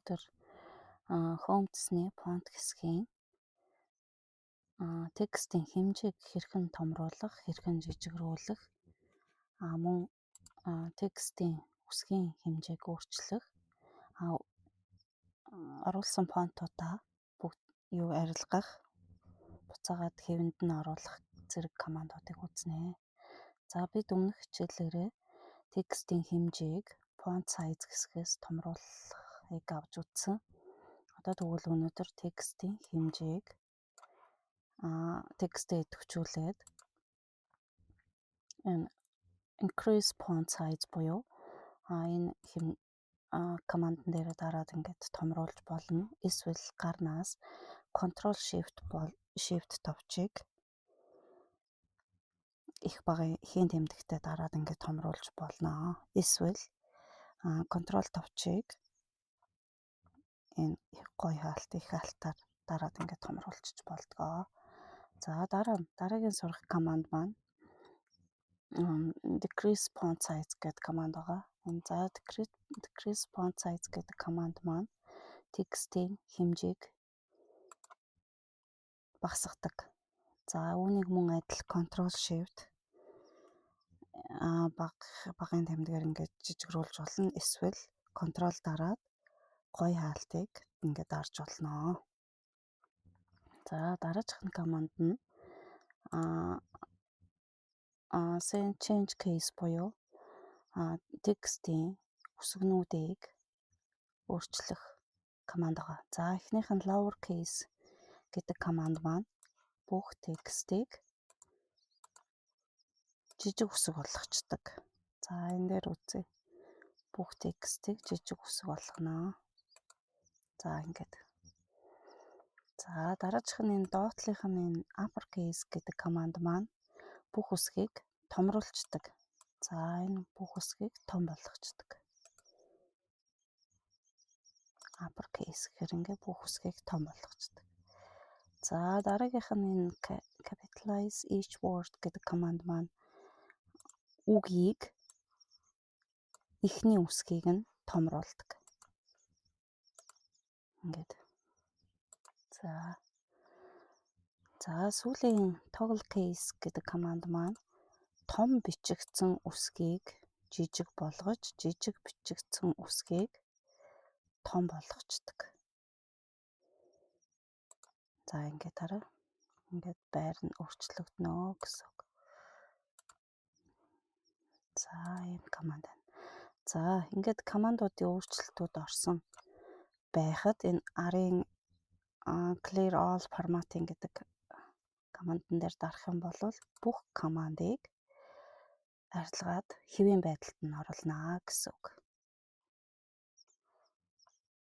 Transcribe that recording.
өнөөдөр Home гэсэн фонт хэсгийн текстийн хэмжээг хэрхэн томруулах, хэрхэн жижигрүүлэх, мөн текстийн үсгийн хэмжээг өөрчлөх, оруулсан фонтуудаа бүгд арилгах, буцаагаад хэвэнд нь оруулах зэрэг командуудыг үзнэ. За бид өмнөх хичээлээрээ текстийн хэмжээг фонт сайз хэсгээс томруулахыг авч үзсэн. Одоо тэгвэл өнөөдөр текстийн хэмжээг текстээ идэвхжүүлээд энэ increase font size буюу энэ командн дээр дараад ингээд томруулж болно. Эсвэл гарнаас Ctrl Shift товчийг их багын хийн тэмдэгтээ дараад ингээд томруулж болно. Эсвэл Ctrl товчийг энэ гоё хаалт, их хаалтаар дараад ингээд томруулчих болдгоо. За дараагийн сурах команд маань decrease font size гэдэг команд байгаа. За decrease font size гэдэг команд маань текстийн хэмжээг багасгадаг. За үүнийг мөн адил Ctrl Shift багын тэмдгээр ингээд жижигрүүлж болно. Эсвэл Ctrl дараад гоё хаалтыг ингээд дарж болно. За дараачих команд нь change case буюу текстийн үсгнүүдийг өөрчлөх команд байгаа. За эхнийх нь lower case гэдэг команд маань бүх текстийг жижиг үсэг болгочдөг. За энэ дээр үзье. Бүх текстийг жижиг үсэг болгоно. За ингээд. За дараачих нь энэ доотлих нь энэ upper case гэдэг команд маань бүх үсгийг томруулцдаг. За энэ бүх үсгийг том болгочдөг. Upper case гэхээр ингээд бүх үсгийг том болгочдөг. За дараагийнх нь энэ capitalize each word гэдэг команд маань үгийг эхний үсгийг нь томруулдаг. Ингээд. За сүүлийн toggle case гэдэг команд маань том бичигдсэн үсгийг жижиг болгож, жижиг бичигдсэн үсгийг том болгочдөг. За ингээд хараа. Ингээд байр нь өөрчлөгдөнө гэсэн үг. За ийм команд байна. За ингээд командуудын өөрчлөлтүүд орсон байхад энэ арын clear all formatting гэдэг командн дээр дарах юм бол бүх командыг арилгаад хэвийн байдалд нь оруулнаа гэсэн үг.